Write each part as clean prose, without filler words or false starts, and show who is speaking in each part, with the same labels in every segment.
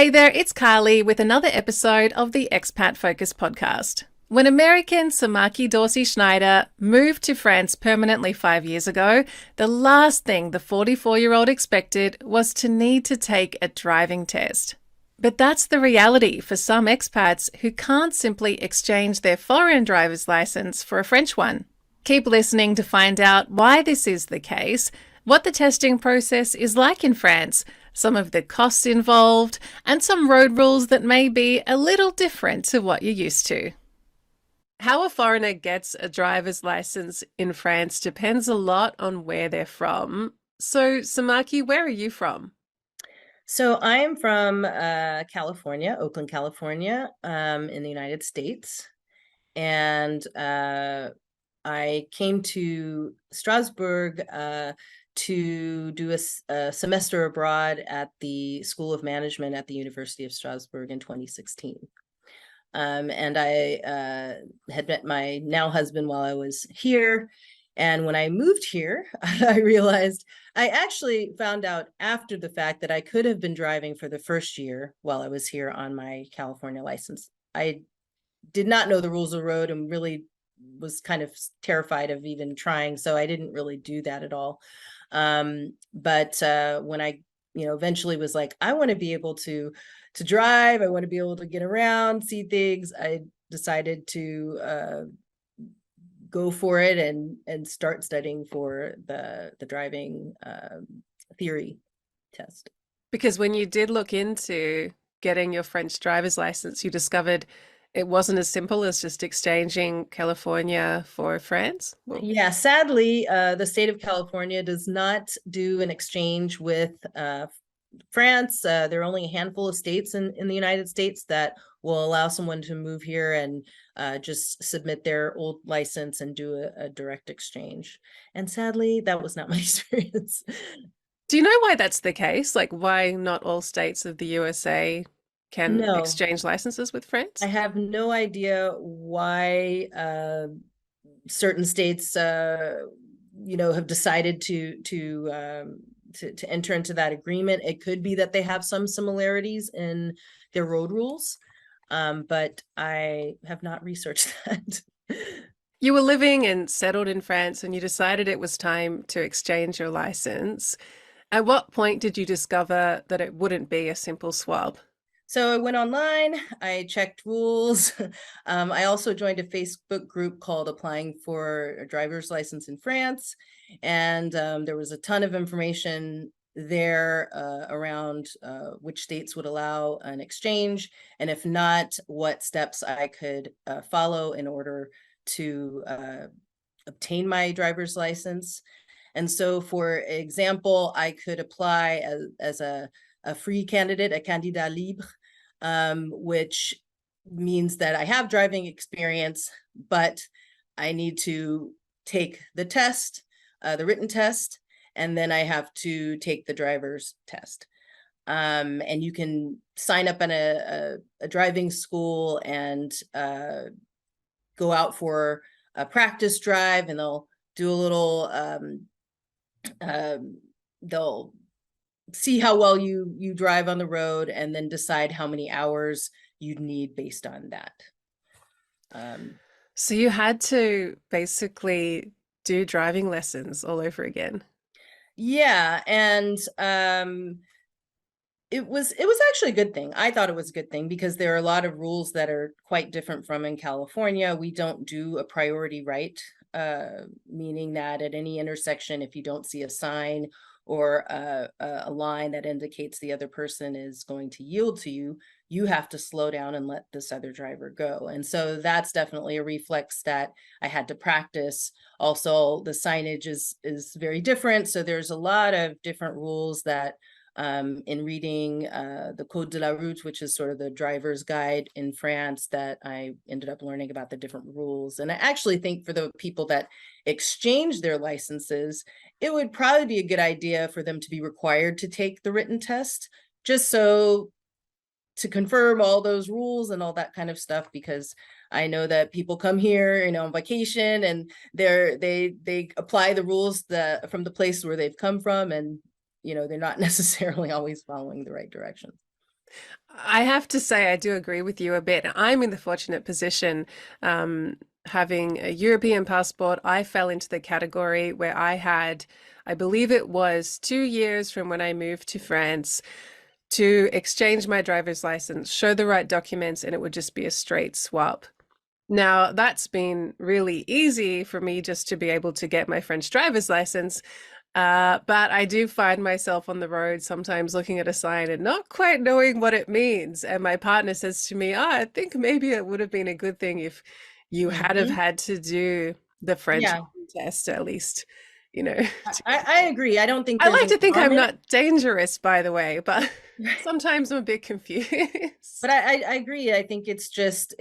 Speaker 1: Hey there, it's Carly with another episode of the Expat Focus podcast. When American Samaki Dorsey Schneider moved to France permanently 5 years ago, the last thing the 44-year-old expected was to need to take a driving test. But that's the reality for some expats who can't simply exchange their foreign driver's license for a French one. Keep listening to find out why this is the case, what the testing process is like in France, some of the costs involved, and some road rules that may be a little different to what you're used to. How a foreigner gets a driver's license in France depends a lot on where they're from. So, Samaki, where are you from?
Speaker 2: So I'm from California, Oakland, California, in the United States. And I came to Strasbourg to do a semester abroad at the School of Management at the University of Strasbourg in 2016. And I had met my now husband while I was here. And when I moved here, I realized I actually found out after the fact that I could have been driving for the first year while I was here on my California license. I did not know the rules of the road and really was kind of terrified of even trying. So I didn't really do that at all. But when I, eventually was like, I want to be able to drive. I want to be able to get around, see things. I decided to go for it and start studying for the driving theory test.
Speaker 1: Because when you did look into getting your French driver's license, you discovered it wasn't as simple as just exchanging California for France? Well,
Speaker 2: Yeah, sadly, the state of California does not do an exchange with France. There are only a handful of states in the United States that will allow someone to move here and just submit their old license and do a direct exchange. And sadly, that was not my experience.
Speaker 1: do you know why that's the case? Like, why not all states of the USA can
Speaker 2: No,
Speaker 1: exchange licenses with
Speaker 2: I
Speaker 1: France?
Speaker 2: have no idea why certain states, have decided to enter into that agreement. It could be that they have some similarities in their road rules, but I have not researched that.
Speaker 1: You were living and settled in France and you decided it was time to exchange your license. At what point did you discover that it wouldn't be a simple swap?
Speaker 2: So I went online, I checked rules. I also joined a Facebook group called Applying for a Driver's License in France. And there was a ton of information there around which states would allow an exchange, and if not, what steps I could follow in order to obtain my driver's license. And so, for example, I could apply as a free candidate, a candidat libre, which means that I have driving experience, but I need to take the test, the written test, and then I have to take the driver's test. And you can sign up in a driving school and go out for a practice drive, and they'll do a little, they'll see how well you drive on the road and then decide how many hours you'd need based on that.
Speaker 1: So you had to basically do driving lessons all over again.
Speaker 2: Yeah, and it was actually a good thing. I thought it was a good thing because there are a lot of rules that are quite different from in California. We don't do a priority right, meaning that at any intersection, if you don't see a sign or a line that indicates the other person is going to yield to you, you have to slow down and let this other driver go. And so that's definitely a reflex that I had to practice. Also, the signage is very different. So there's a lot of different rules that in reading the Code de la Route, which is sort of the driver's guide in France, that I ended up learning about the different rules. And I actually think for the people that exchange their licenses, it would probably be a good idea for them to be required to take the written test, just so to confirm all those rules and all that kind of stuff, because I know that people come here, on vacation, and they apply the rules from the place where they've come from, and they're not necessarily always following the right direction.
Speaker 1: I have to say, I do agree with you a bit. I'm in the fortunate position, having a European passport. I fell into the category where I had, I believe it was 2 years from when I moved to France to exchange my driver's license, show the right documents, and it would just be a straight swap. Now, that's been really easy for me just to be able to get my French driver's license. But I do find myself on the road sometimes looking at a sign and not quite knowing what it means. And my partner says to me, I think maybe it would have been a good thing if you had have
Speaker 2: Hmm.
Speaker 1: had to do the French
Speaker 2: Yeah,
Speaker 1: test at least, you know.
Speaker 2: I agree. I don't think
Speaker 1: I
Speaker 2: there's
Speaker 1: like
Speaker 2: any
Speaker 1: to think
Speaker 2: harm
Speaker 1: I'm
Speaker 2: in it.
Speaker 1: not dangerous, by the way, but sometimes I'm a bit confused.
Speaker 2: But I agree. I think it's just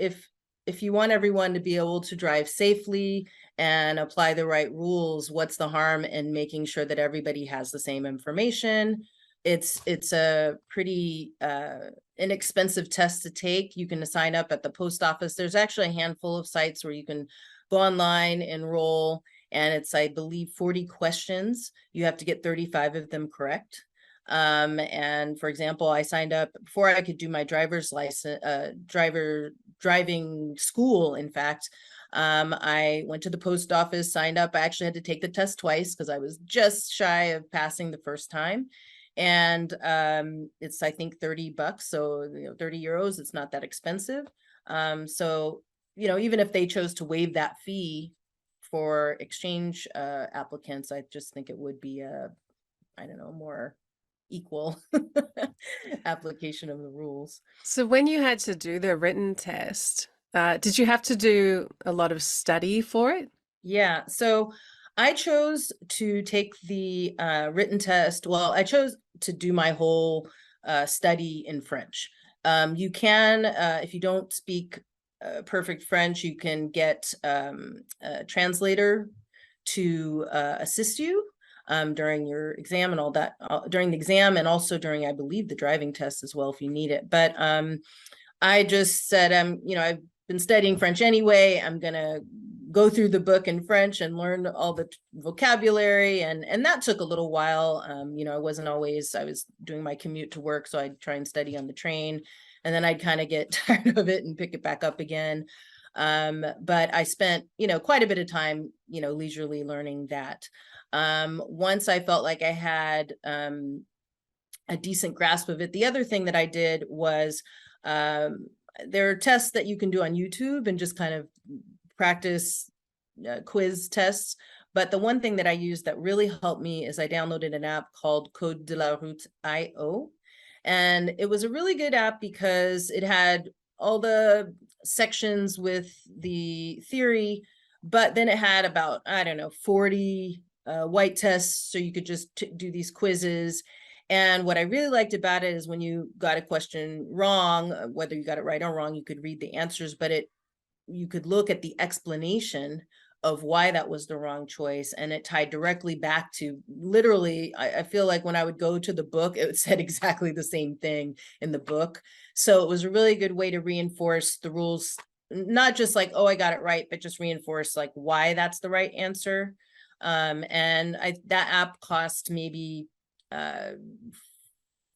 Speaker 2: if you want everyone to be able to drive safely and apply the right rules, what's the harm in making sure that everybody has the same information? It's a pretty inexpensive test to take. You can sign up at the post office. There's actually a handful of sites where you can go online, enroll, and it's, I believe, 40 questions. You have to get 35 of them correct. And for example, I signed up before I could do my driver's license, driving school. In fact, I went to the post office, signed up. I actually had to take the test twice because I was just shy of passing the first time. And it's, I think, $30. So, 30 euros. It's not that expensive. So, even if they chose to waive that fee for exchange applicants, I just think it would be I don't know, more equal application of the rules.
Speaker 1: So when you had to do the written test, did you have to do a lot of study for it?
Speaker 2: Yeah, so I chose to take the written test. Well, I chose to do my whole study in French. You can, if you don't speak perfect French, you can get a translator to assist you during your exam and all that, during the exam and also during, I believe, the driving test as well if you need it. But I just said, I've been studying French anyway. I'm gonna go through the book in French and learn all the vocabulary, and that took a little while. I wasn't always, I was doing my commute to work, so I'd try and study on the train, and then I'd kind of get tired of it and pick it back up again. But I spent, quite a bit of time, leisurely learning that. Once I felt like I had a decent grasp of it, the other thing that I did was there are tests that you can do on YouTube and just kind of practice quiz tests. But the one thing that I used that really helped me is I downloaded an app called Code de la Route IO. And it was a really good app because it had all the sections with the theory, but then it had about, I don't know, 40 white tests. So you could just do these quizzes. And what I really liked about it is when you got a question wrong, whether you got it right or wrong, you could read the answers, but you could look at the explanation of why that was the wrong choice, and it tied directly back to, literally, I feel like when I would go to the book, it said exactly the same thing in the book. So it was a really good way to reinforce the rules, not just like, oh, I got it right, but just reinforce like why that's the right answer. And that app cost maybe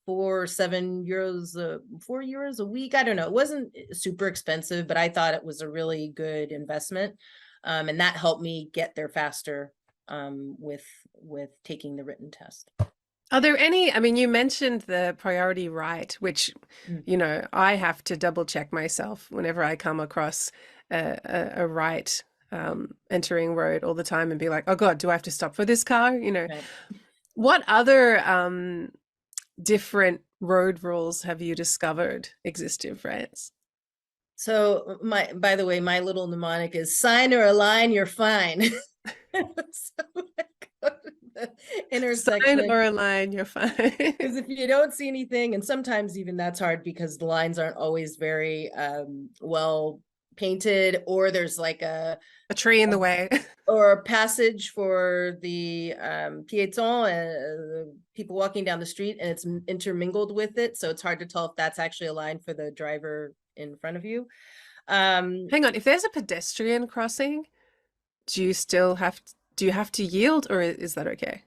Speaker 2: 4 7 euros, 4 euros a week. I don't know. It wasn't super expensive, but I thought it was a really good investment. And that helped me get there faster with taking the written test.
Speaker 1: Are there any, I mean, you mentioned the priority right, which,
Speaker 2: Mm.
Speaker 1: I have to double check myself whenever I come across a right entering road all the time and be like, oh God, do I have to stop for this car?
Speaker 2: Right.
Speaker 1: What other different road rules have you discovered exist in France?
Speaker 2: So by the way, my little mnemonic is sign or a line, you're fine. So I go to the
Speaker 1: Sign
Speaker 2: intersection.
Speaker 1: or a line, you're fine.
Speaker 2: Because if you don't see anything, and sometimes even that's hard because the lines aren't always very well painted, or there's like
Speaker 1: A tree in the way.
Speaker 2: or a passage for the piéton and people walking down the street, and it's intermingled with it, so it's hard to tell if that's actually a line for the driver in front of you.
Speaker 1: Hang on, if there's a pedestrian crossing, do you have to yield or is that okay?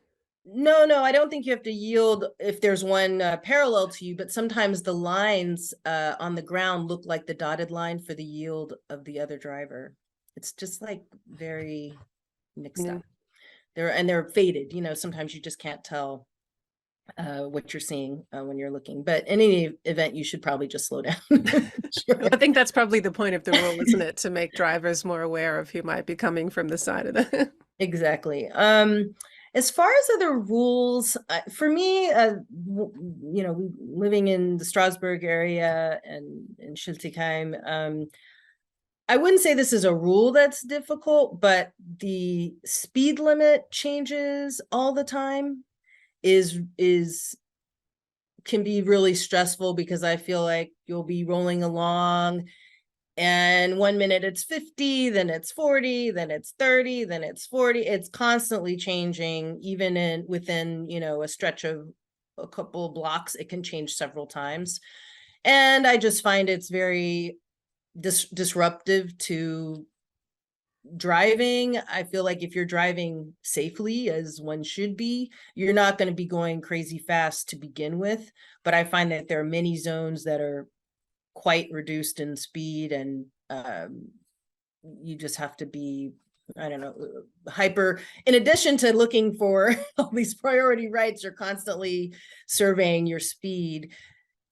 Speaker 2: No, I don't think you have to yield if there's one parallel to you, but sometimes the lines on the ground look like the dotted line for the yield of the other driver. It's just like very mixed
Speaker 1: Yeah.
Speaker 2: up. They're faded, sometimes you just can't tell what you're seeing when you're looking. But in any event, you should probably just slow down.
Speaker 1: I think that's probably the point of the rule, isn't it? To make drivers more aware of who might be coming from the side of the.
Speaker 2: Exactly. As far as other rules, for me, living in the Strasbourg area and in Schiltigheim, I wouldn't say this is a rule that's difficult, but the speed limit changes all the time is can be really stressful, because I feel like you'll be rolling along and 1 minute it's 50, then it's 40, then it's 30, then it's 40. It's constantly changing, even within a stretch of a couple of blocks. It can change several times, and I just find it's very disruptive to driving. I feel like if you're driving safely, as one should be, you're not going to be going crazy fast to begin with. But I find that there are many zones that are quite reduced in speed, and you just have to be, I don't know, hyper. In addition to looking for all these priority rights, you're constantly surveying your speed,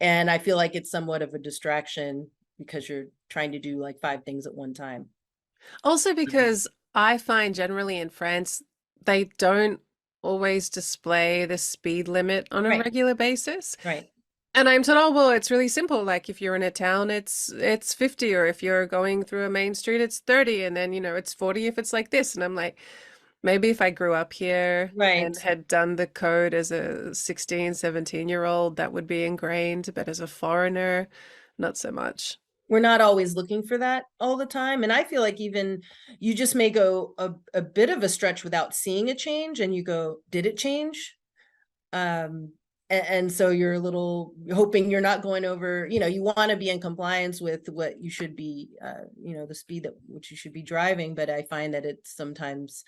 Speaker 2: and I feel like it's somewhat of a distraction because you're trying to do like 5 things at one time.
Speaker 1: Also, because I find generally in France, they don't always display the speed limit on a
Speaker 2: Right,
Speaker 1: regular basis.
Speaker 2: right.
Speaker 1: And I'm told, oh, well, it's really simple. Like if you're in a town, it's 50, or if you're going through a main street, it's 30, and then, it's 40 if it's like this. And I'm like, maybe if I grew up here
Speaker 2: Right.
Speaker 1: and had done the code as a 16, 17-year-old, that would be ingrained, but as a foreigner, not so much.
Speaker 2: We're not always looking for that all the time. And I feel like even you just may go a bit of a stretch without seeing a change, and you go, did it change? And so you're a little hoping you're not going over, you want to be in compliance with what you should be, the speed at which you should be driving. But I find that it's sometimes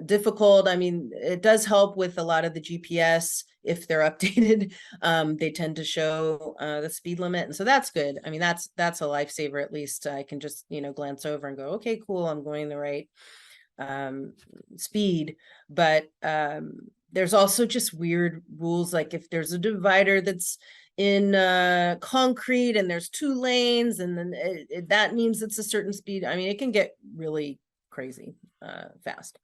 Speaker 2: difficult. I mean, it does help with a lot of the GPS. If they're updated, they tend to show the speed limit, and so that's good. I mean, that's a lifesaver. At least I can just glance over and go, okay, cool, I'm going the right speed. But there's also just weird rules, like if there's a divider that's in concrete and there's 2 lanes, and then that means it's a certain speed. I mean, it can get really crazy fast.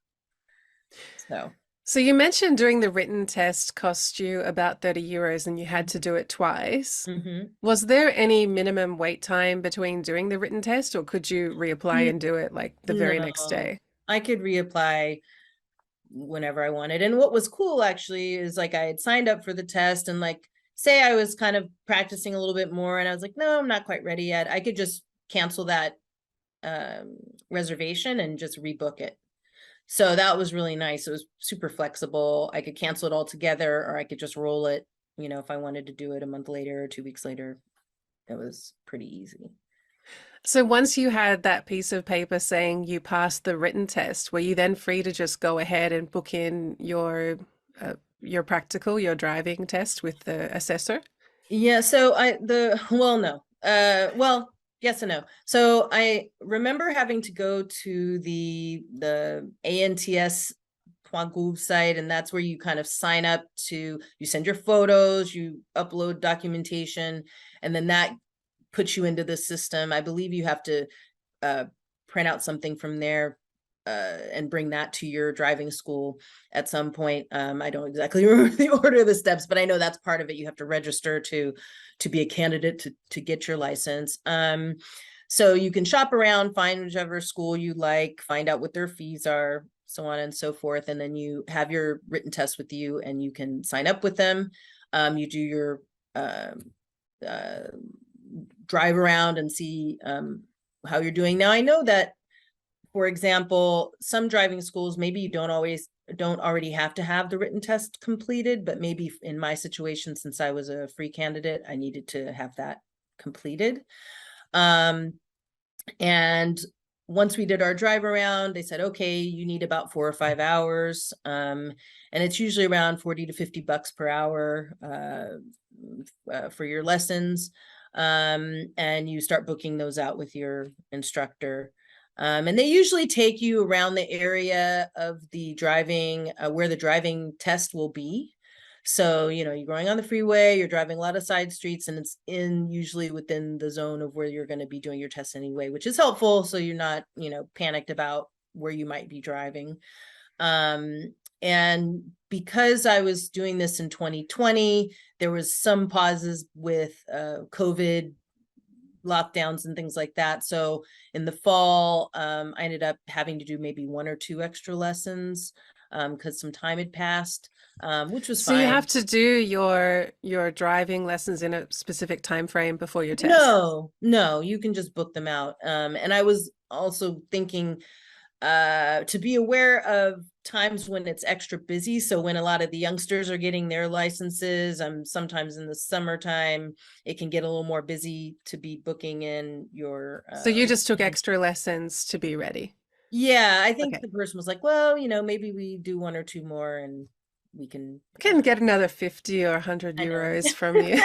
Speaker 1: So you mentioned doing the written test cost you about 30 euros and you had to do it twice. Was there any minimum wait time between doing the written test, or could you reapply and do it like the very next day?
Speaker 2: I could reapply whenever I wanted. And what was cool actually is, like, I had signed up for the test, and like, say I was kind of practicing a little bit more and I was like, no, I'm not quite ready yet, I could just cancel that reservation and just rebook it. So that was really nice. It was super flexible. I could cancel it all together, or I could just roll it, if I wanted to do it a month later or 2 weeks later. It was pretty easy.
Speaker 1: So once you had that piece of paper saying you passed the written test, were you then free to just go ahead and book in your practical, your driving test with the assessor?
Speaker 2: Yeah, so no. Well, yes and no. So I remember having to go to the ANTS.gouv site, and that's where you kind of sign up you send your photos, you upload documentation, and then that puts you into the system. I believe you have to print out something from there and bring that to your driving school at some point. I don't exactly remember the order of the steps, but I know that's part of it. You have to register to be a candidate to get your license. So you can shop around, find whichever school you like, find out what their fees are, so on and so forth. And then you have your written test with you, and you can sign up with them. You do your drive around and see how you're doing. Now, I know that, for example, some driving schools, maybe you don't already have to have the written test completed, but maybe in my situation, since I was a free candidate, I needed to have that completed. And once we did our drive around, they said, okay, you need about 4 or 5 hours. And it's usually around 40 to $50 per hour for your lessons. And you start booking those out with your instructor. And they usually take you around the area of the driving, where the driving test will be. So, you're going on the freeway, you're driving a lot of side streets, and it's usually within the zone of where you're going to be doing your test anyway, which is helpful. So you're not, panicked about where you might be driving. And because I was doing this in 2020, there was some pauses with COVID lockdowns and things like that. So in the fall, I ended up having to do maybe 1 or 2 extra lessons because some time had passed, which was
Speaker 1: So
Speaker 2: fine.
Speaker 1: you have to do your driving lessons in a specific time frame before your test.
Speaker 2: No, you can just book them out. And I was also thinking to be aware of times when it's extra busy. So when a lot of the youngsters are getting their licenses, sometimes in the summertime, it can get a little more busy to be booking in your.
Speaker 1: So you just took extra lessons to be ready.
Speaker 2: Yeah, I think
Speaker 1: Okay.
Speaker 2: the person was like, well, maybe we do 1 or 2 more and we can.
Speaker 1: Can get another 50 or 100
Speaker 2: I know.
Speaker 1: euros from you.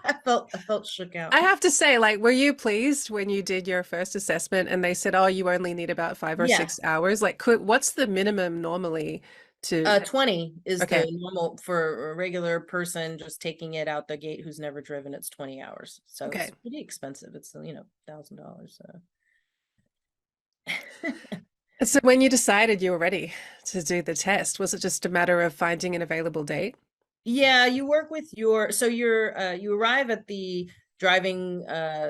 Speaker 2: I felt shook out.
Speaker 1: I have to say, like, were you pleased when you did your first assessment and they said, oh, you only need about 5 or
Speaker 2: Yeah.
Speaker 1: 6 hours? Like, what's the minimum normally to?
Speaker 2: 20 is
Speaker 1: Okay.
Speaker 2: the normal for a regular person just taking it out the gate who's never driven. It's 20 hours. So
Speaker 1: Okay.
Speaker 2: it's pretty expensive. It's, $1,000.
Speaker 1: And so when you decided you were ready to do the test, was it just a matter of finding an available date?
Speaker 2: Yeah, you work with you arrive at the driving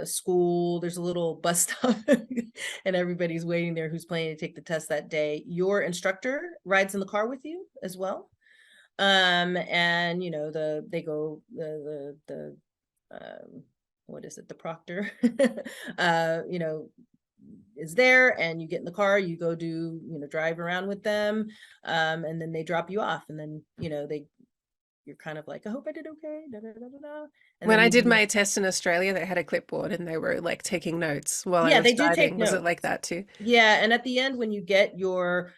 Speaker 2: school. There's a little bus stop and everybody's waiting there who's planning to take the test that day. Your instructor rides in the car with you as well. And they go the what is it, the proctor is there, and you get in the car, you go do drive around with them, and then they drop you off, and then you're kind of like, I hope I did okay. Da, da, da, da, da. And
Speaker 1: When
Speaker 2: then
Speaker 1: I did my test in Australia, they had a clipboard and they were like taking notes while I
Speaker 2: yeah,
Speaker 1: was
Speaker 2: they do take
Speaker 1: driving. Was it
Speaker 2: notes.
Speaker 1: like that too?
Speaker 2: Yeah, and at the end, when you get your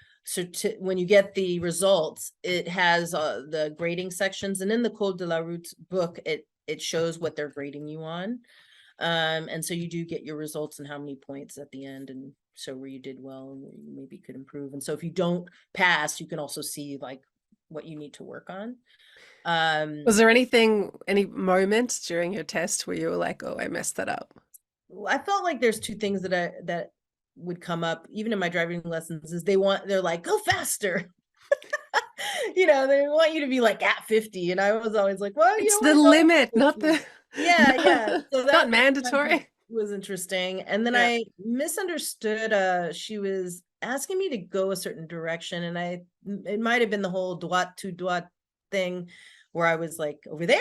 Speaker 2: when you get the results, it has the grading sections, and in the Code de la Route book, it shows what they're grading you on. And so you do get your results and how many points at the end, and so where you did well and where you maybe could improve. And so if you don't pass, you can also see like what you need to work on.
Speaker 1: Was there any moment during your test where you were like, oh, I messed that up?
Speaker 2: I felt like there's 2 things that would come up even in my driving lessons is they're like, go faster. They want you to be like at 50, and I was always like, well,
Speaker 1: It's the limit, not the
Speaker 2: yeah. So
Speaker 1: not
Speaker 2: that
Speaker 1: mandatory.
Speaker 2: was interesting. And then
Speaker 1: Yeah.
Speaker 2: I misunderstood. She was asking me to go a certain direction, and it might have been the whole droite to droite thing, where I was like, over there.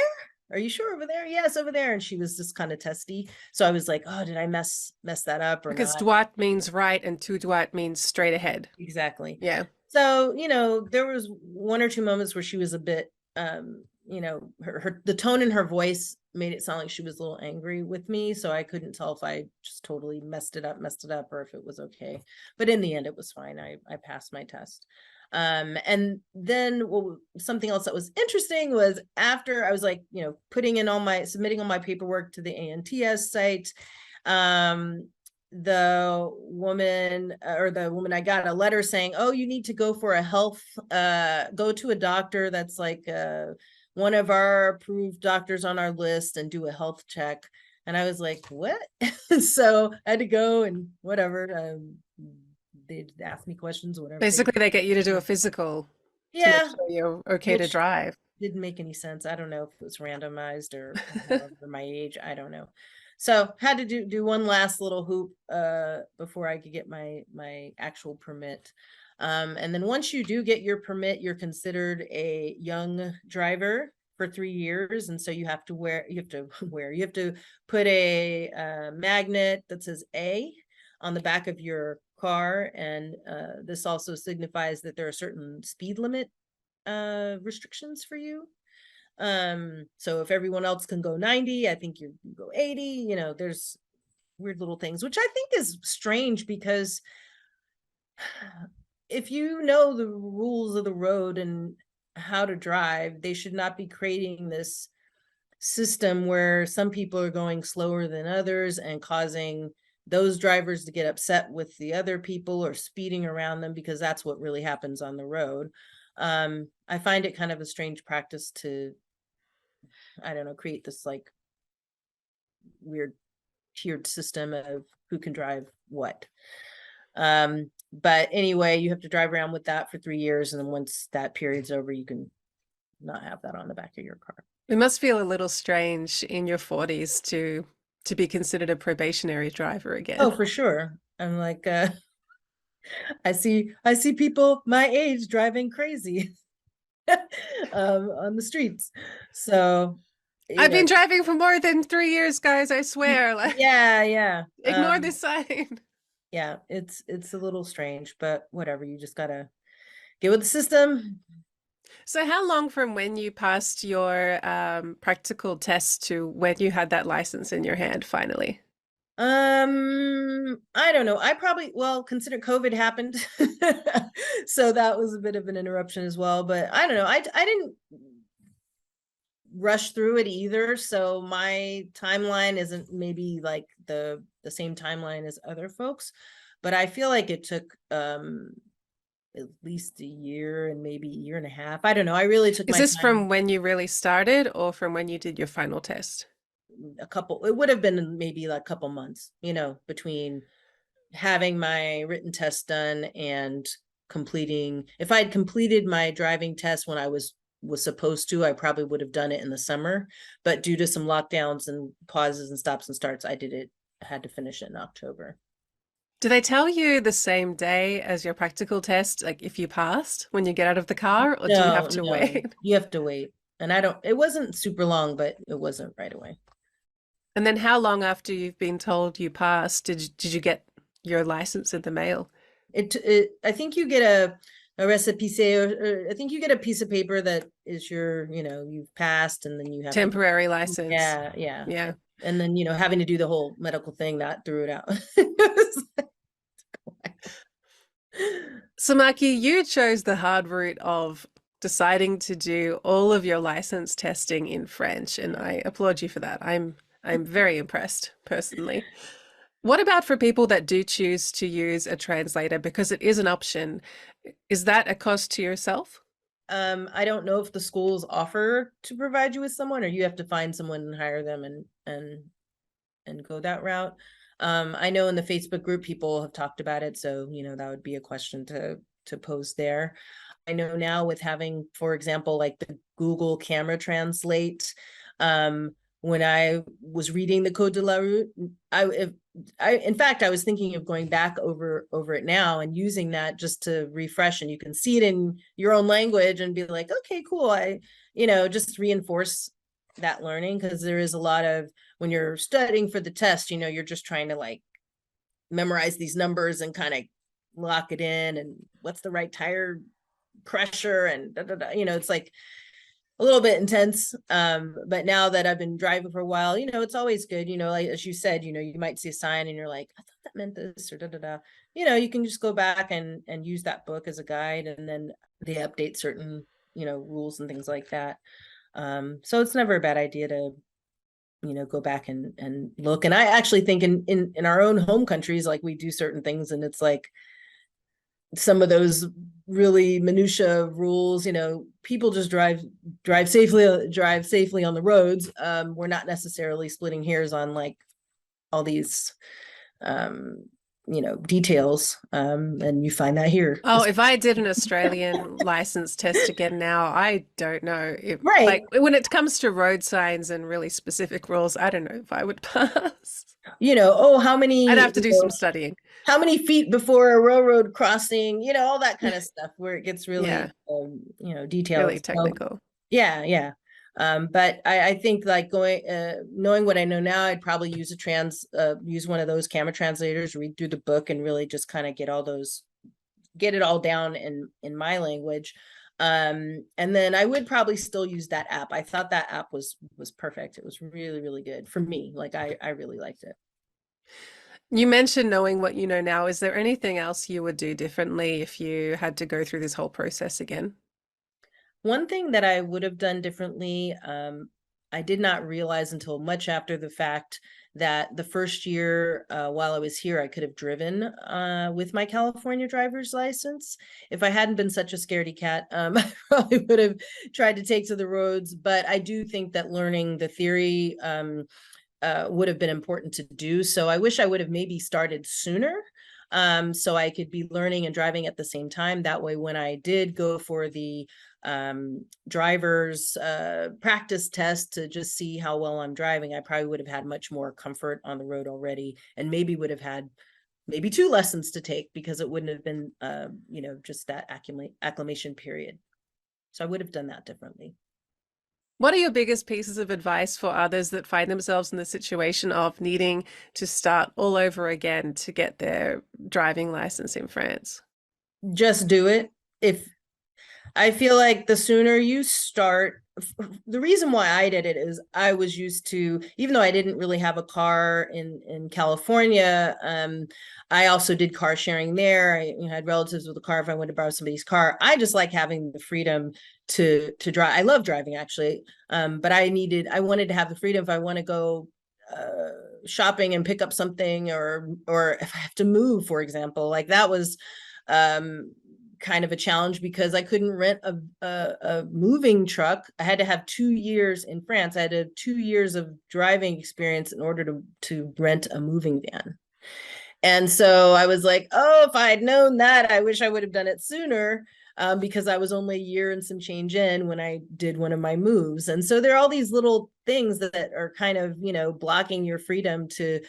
Speaker 2: Are you sure over there? Yes, over there. And she was just kind of testy. So I was like, oh, did I mess that up or
Speaker 1: Because
Speaker 2: not?
Speaker 1: droite means right and tout droit means straight ahead.
Speaker 2: Exactly.
Speaker 1: Yeah.
Speaker 2: So, there was 1 or 2 moments where she was a bit, the tone in her voice made it sound like she was a little angry with me. So I couldn't tell if I just totally messed it up, or if it was okay. But in the end, it was fine. I passed my test. And then something else that was interesting was after I was like, submitting all my paperwork to the ANTS site. The woman I got a letter saying, oh, you need to go for a health, go to a doctor that's like one of our approved doctors on our list and do a health check. And I was like, what? So I had to go and whatever. They'd ask me questions, whatever.
Speaker 1: Basically, they get you to do a physical to make
Speaker 2: Yeah,
Speaker 1: sure you're okay to drive.
Speaker 2: didn't make any sense. I don't know if it was randomized or my age. I don't know. So had to do one last little hoop before I could get my actual permit. And then once you do get your permit, you're considered a young driver for 3 years. And so you have to put a magnet that says A on the back of your car. And this also signifies that there are certain speed limit restrictions for you. So if everyone else can go 90, I think you go 80. There's weird little things, which I think is strange because if you know the rules of the road and how to drive, they should not be creating this system where some people are going slower than others and causing those drivers to get upset with the other people or speeding around them, because that's what really happens on the road. I find it kind of a strange practice to, I don't know, create this like weird tiered system of who can drive what. But anyway, you have to drive around with that for 3 years, and then once that period's over, you can not have that on the back of your car.
Speaker 1: It must feel a little strange in your 40s to be considered a probationary driver
Speaker 2: Oh,
Speaker 1: again.
Speaker 2: for sure. I'm like, I see people my age driving crazy on the streets. So, you
Speaker 1: I've
Speaker 2: know,
Speaker 1: been driving for more than 3 years, guys, I swear. Like,
Speaker 2: yeah.
Speaker 1: ignore this sign.
Speaker 2: Yeah, it's a little strange, but whatever. You just gotta get with the system.
Speaker 1: So how long from when you passed your practical test to when you had that license in your hand finally?
Speaker 2: I don't know. I probably, well, consider COVID happened. So that was a bit of an interruption as well, but I don't know. I didn't rush through it either. So my timeline isn't maybe like the same timeline as other folks, but I feel like it took at least a year and maybe a year and a half. I don't know. I really took
Speaker 1: Is
Speaker 2: my
Speaker 1: this
Speaker 2: time.
Speaker 1: from when you really started or from when you did your final test?
Speaker 2: A couple, it would have been maybe like a couple months, between having my written test done and completing. If I'd completed my driving test when I was supposed to, I probably would have done it in the summer, but due to some lockdowns and pauses and stops and starts, had to finish it in October.
Speaker 1: Do they tell you the same day as your practical test, like if you passed when you get out of the car, or do you have to
Speaker 2: No,
Speaker 1: wait?
Speaker 2: you have to wait. And it wasn't super long, but it wasn't right away.
Speaker 1: And then how long after you've been told you passed did you get your license in the mail?
Speaker 2: I think you get a recipe, or I think you get a piece of paper that is you've passed, and then you have to,
Speaker 1: Temporary license.
Speaker 2: yeah.
Speaker 1: Yeah.
Speaker 2: And then, having to do the whole medical thing, that threw it out.
Speaker 1: So, Maki, you chose the hard route of deciding to do all of your license testing in French, and I applaud you for that. I'm very impressed personally. What about for people that do choose to use a translator because it is an option? Is that a cost to yourself?
Speaker 2: I don't know if the schools offer to provide you with someone, or you have to find someone and hire them and go that route. I know in the Facebook group people have talked about it, so that would be a question to pose there. I know now with having, for example, like the Google Camera Translate, when I was reading the Code de la Route, in fact, I was thinking of going back over it now and using that just to refresh, and you can see it in your own language and be like, okay, cool. Just reinforce that learning, because there is a lot of, when you're studying for the test, you're just trying to like memorize these numbers and kind of lock it in, and what's the right tire pressure and da, da, da. It's like a little bit intense. But now that I've been driving for a while, it's always good, like as you said, you might see a sign and you're like, I thought that meant this, or da da da. You can just go back and use that book as a guide, and then they update certain rules and things like that. So it's never a bad idea to go back and look. And I actually think in our own home countries, like, we do certain things and it's like some of those really minutia rules, people just drive safely on the roads. We're not necessarily splitting hairs on like all these details, and you find that here.
Speaker 1: Oh, if I did an Australian license test again now, I don't know if,
Speaker 2: Right.
Speaker 1: like, when it comes to road signs and really specific rules, I don't know if I would pass.
Speaker 2: Oh,
Speaker 1: I'd have to do some studying.
Speaker 2: how many feet before a railroad crossing, all that kind of stuff, where it gets really,
Speaker 1: Yeah,
Speaker 2: detailed.
Speaker 1: really
Speaker 2: So,
Speaker 1: technical.
Speaker 2: yeah. But I think like knowing what I know now, I'd probably use use one of those camera translators, read through the book, and really just kind of get it all down in my language. And then I would probably still use that app. I thought that app was perfect. It was really, really good for me. Like, I really liked it.
Speaker 1: You mentioned knowing what you know now. Is there anything else you would do differently if you had to go through this whole process again?
Speaker 2: One thing that I would have done differently, I did not realize until much after the fact that the first year while I was here, I could have driven with my California driver's license. If I hadn't been such a scaredy cat, I probably would have tried to take to the roads. But I do think that learning the theory would have been important to do. So I wish I would have maybe started sooner, so I could be learning and driving at the same time. That way, when I did go for the driver's practice test to just see how well I'm driving, I probably would have had much more comfort on the road already, and maybe would have had maybe 2 lessons to take, because it wouldn't have been just that acclimation period. So I would have done that differently.
Speaker 1: What are your biggest pieces of advice for others that find themselves in the situation of needing to start all over again to get their driving license in France?
Speaker 2: Just do it. If I feel like the sooner you start, the reason why I did it is I was used to, even though I didn't really have a car in California, I also did car sharing there. I had relatives with a car if I wanted to borrow somebody's car. I just like having the freedom to drive. I love driving, actually, but I wanted to have the freedom if I want to go shopping and pick up something, or if I have to move, for example. Like, that was kind of a challenge, because I couldn't rent a moving truck. I had to have 2 years in France. I had to have 2 years of driving experience in order to rent a moving van. And so I was like, oh, if I had known that, I wish I would have done it sooner, because I was only a year and some change in when I did one of my moves. And so there are all these little things that are kind of, blocking your freedom to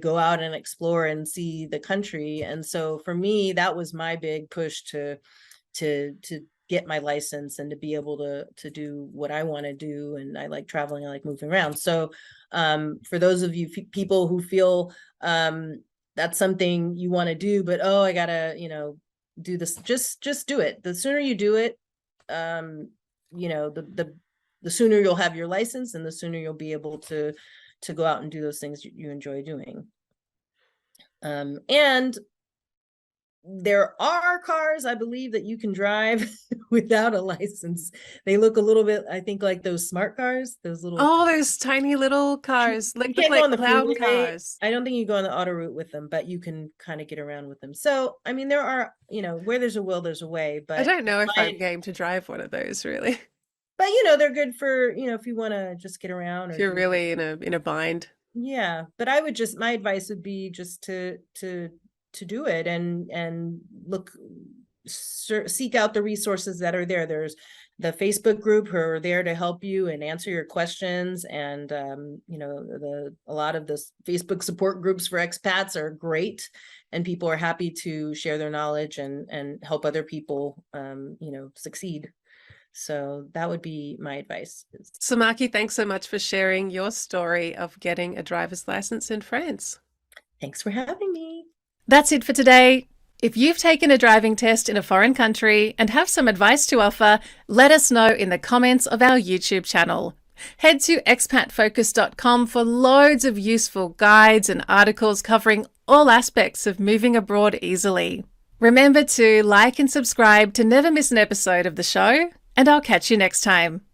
Speaker 2: go out and explore and see the country. And so for me, that was my big push to get my license and to be able to do what I want to do. And I like traveling, I like moving around. So for those of you people who feel that's something you want to do, but I gotta do this, just do it. The sooner you do it, the sooner you'll have your license, and the sooner you'll be able to go out and do those things you enjoy doing. And there are cars, I believe, that you can drive without a license. They look a little bit, I think, like those smart cars, those little.
Speaker 1: Oh, those tiny little cars,
Speaker 2: You can't go on the
Speaker 1: clown
Speaker 2: freeway.
Speaker 1: cars.
Speaker 2: I don't think you go on the auto route with them, but you can kind of get around with them. So, I mean, there are, where there's a will, there's a way.
Speaker 1: I
Speaker 2: But
Speaker 1: don't know if I'm game to drive one of those, really.
Speaker 2: but they're good for, if you want to just get around, or
Speaker 1: If you're really in a bind.
Speaker 2: yeah. But my advice would be just to do it, and seek out the resources that are there. There's the Facebook group who are there to help you and answer your questions. And, a lot of the Facebook support groups for expats are great, and people are happy to share their knowledge and help other people, succeed. So that would be my advice.
Speaker 1: Samaki, thanks so much for sharing your story of getting a driver's license in France.
Speaker 2: Thanks for having me.
Speaker 1: That's it for today. If you've taken a driving test in a foreign country and have some advice to offer, let us know in the comments of our YouTube channel. Head to expatfocus.com for loads of useful guides and articles covering all aspects of moving abroad easily. Remember to like and subscribe to never miss an episode of the show, and I'll catch you next time.